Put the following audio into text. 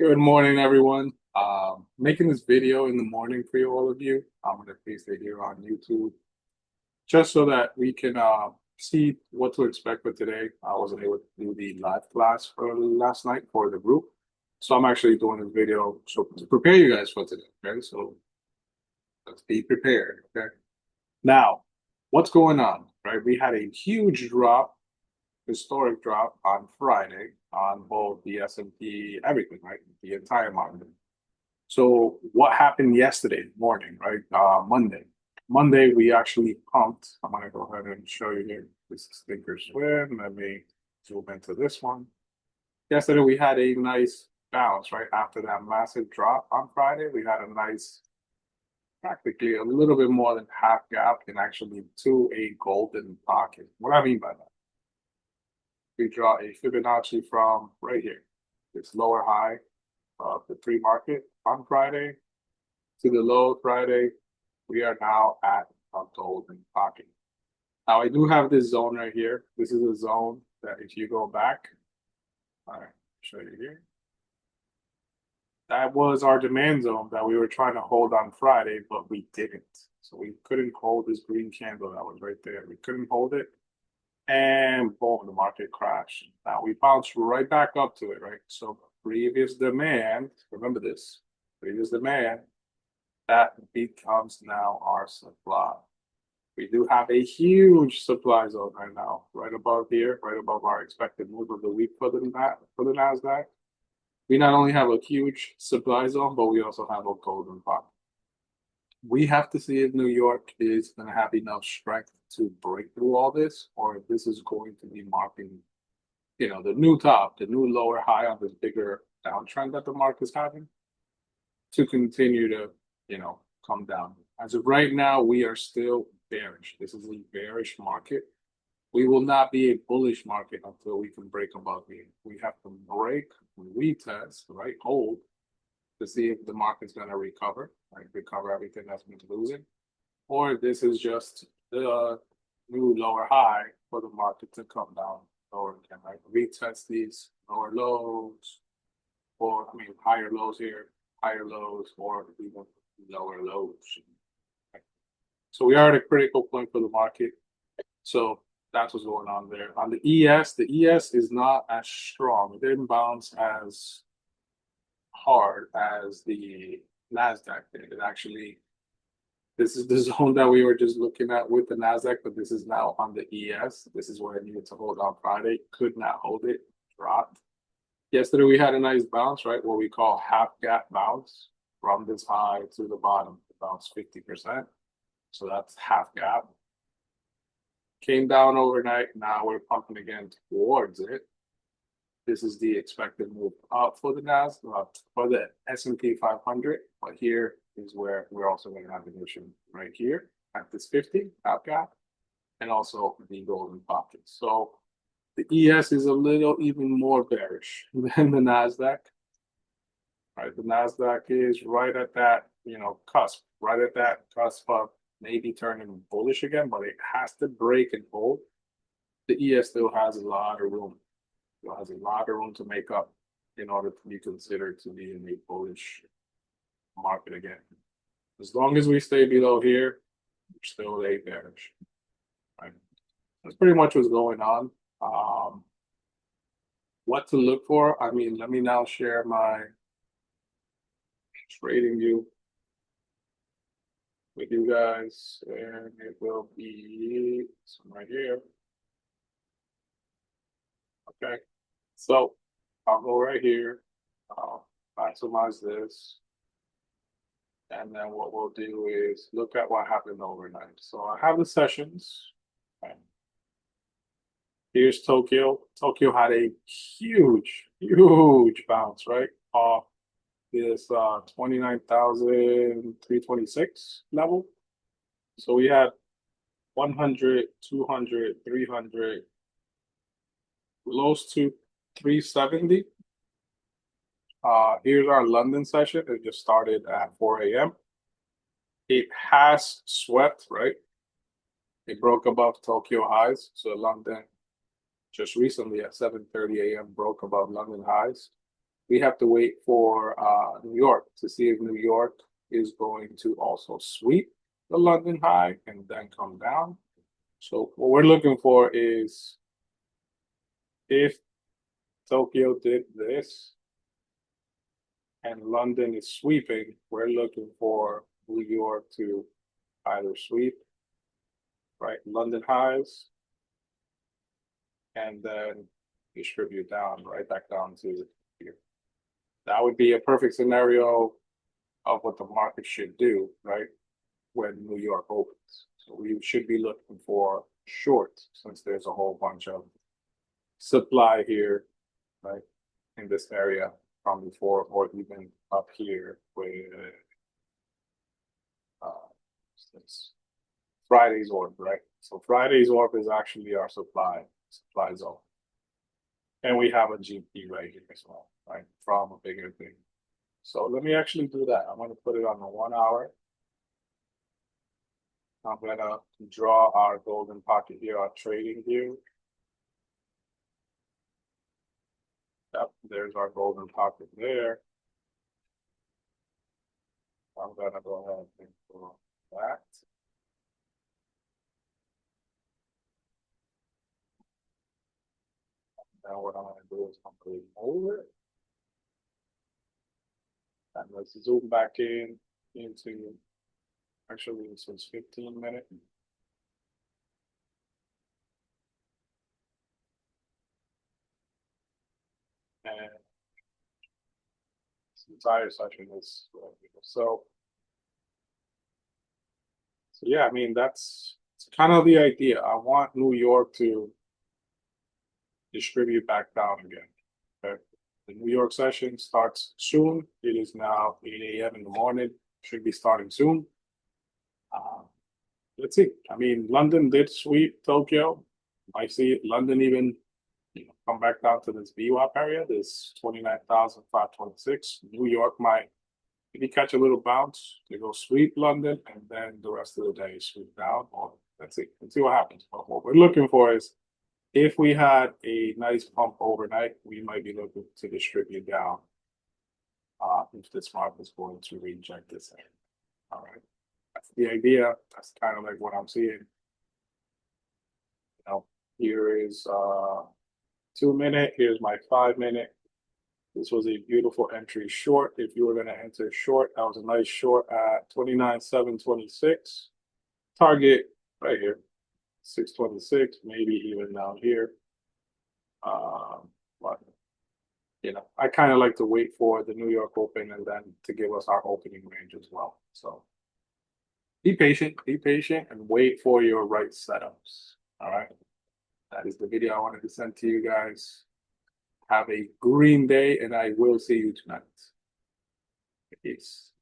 Good morning, everyone. Making this video in the morning for you, all of you. I'm going to paste it here on YouTube just so that we can see what to expect for today. I wasn't able to do the live class for last night for the group. So I'm actually doing this video so to prepare you guys for today. Okay, so let's be prepared. Okay. Now, what's going on? Right? We had a huge drop, historic drop on Friday on both the S&P, everything, right? The entire market. So what happened yesterday morning, right? Monday. Monday we actually pumped. I'm gonna go ahead and show you here. This is Thinkorswim. Let me zoom into this one. Yesterday we had a nice bounce, right? After that massive drop on Friday, we had a nice, practically a little bit more than half gap and actually to a golden pocket. What I mean by that? We draw a Fibonacci from right here, this lower high of the pre-market on Friday to the low Friday. We are now at a golden pocket. Now I do have this zone right here. This is a zone that if you go back, all right, show you here. That was our demand zone that we were trying to hold on Friday, but we didn't. So we couldn't hold this green candle that was right there. We couldn't hold it. And boom, the market crashed. Now we bounced right back up to it, right? So previous demand, remember this, previous demand, that becomes now our supply. We do have a huge supply zone right now, right above here, right above our expected move of the week for the Nasdaq. We not only have a huge supply zone, but we also have a golden pocket. We have to see if New York is going to have enough strength to break through all this, or if this is going to be marking, the new top, the new lower high on this bigger downtrend that the market is having to continue to, come down. As of right now, we are still bearish. This is a bearish market. We will not be a bullish market until we can break above here. We have to break, retest, right, hold to see if the market's going to recover, right, recover everything that's been losing, or this is just the new lower high for the market to come down lower again, right? Retest these lower lows, or higher lows here, higher lows, or even lower lows. So we are at a critical point for the market. So that's what's going on there. On the ES is not as strong. It didn't bounce as hard as the Nasdaq did. It actually, this is the zone that we were just looking at with the Nasdaq, but this is now on the ES. This is where it needed to hold on Friday. Could not hold it, dropped. Yesterday we had a nice bounce, right? What we call half gap bounce from this high to the bottom, bounce 50%. So that's half gap. Came down overnight. Now we're pumping again towards it. This is the expected move up for the Nasdaq, for the S&P 500. But here is where we're also going to have an issue right here at this 50 half gap, and also the golden pocket. So the ES is a little even more bearish than the Nasdaq. Right, the Nasdaq is right at that, cusp, right at that cusp of maybe turning bullish again, but it has to break and hold. The ES still has a lot of room. Still has a lot of room to make up in order to be considered to be in a bullish market again. As long as we stay below here, we're still a bearish. Right? That's pretty much what's going on. What to look for? Let me now share my trading view with you guys, and it will be right here. Okay, so I'll go right here. I'll maximize this, and then what we'll do is look at what happened overnight. So I have the sessions. Okay. Here's Tokyo. Tokyo had a huge bounce, right, off this 29,326 level. So we had 100, 200, 300, lows to 370. Here's our London session. It just started at 4 a.m. It has swept, right? It broke above Tokyo highs. So London just recently at 7:30 a.m. broke above London highs. we have to wait for New York to see if New York is going to also sweep the London high and then come down. So what we're looking for is if Tokyo did this and London is sweeping, we're looking for New York to either sweep, right, London highs, and then distribute down, right back down to here. That would be a perfect scenario of what the market should do, right, when New York opens. So we should be looking for short since there's a whole bunch of supply here, right, in this area from before or even up here with since Friday's orb, right? So Friday's orb is actually our supply zone. And we have a GP right here as well, right? From a bigger thing. So let me actually do that. I'm gonna put it on the 1 hour. I'm gonna draw our golden pocket here, our trading view. Yep, there's our golden pocket there. I'm gonna go ahead and do that. Now what I'm gonna do is complete over. And let's zoom back in into, actually this was 15 minutes. And this entire section is so yeah, I mean that's kind of the idea. I want New York to distribute back down again. Okay. The New York session starts soon. It is now 8 a.m. in the morning. Should be starting soon. Let's see. I mean, London did sweep Tokyo. I see London even come back down to this VWAP area, this 29,526. New York might maybe catch a little bounce to go sweep London and then the rest of the day sweep down. Or let's see. Let's see what happens. But what we're looking for is if we had a nice pump overnight, we might be looking to distribute down if this market is going to reject this area. All right. That's the idea. That's kind of like what I'm seeing. You know, here is 2 minute. Here's my 5 minute. This was a beautiful entry short. If you were going to enter short, that was a nice short at 29,726. Target right here, 626, maybe even down here. But you know, I kind of like to wait for the New York Open and then to give us our opening range as well. So be patient, and wait for your right setups. All right. That is the video I wanted to send to you guys. Have a green day, and I will see you tonight. Peace.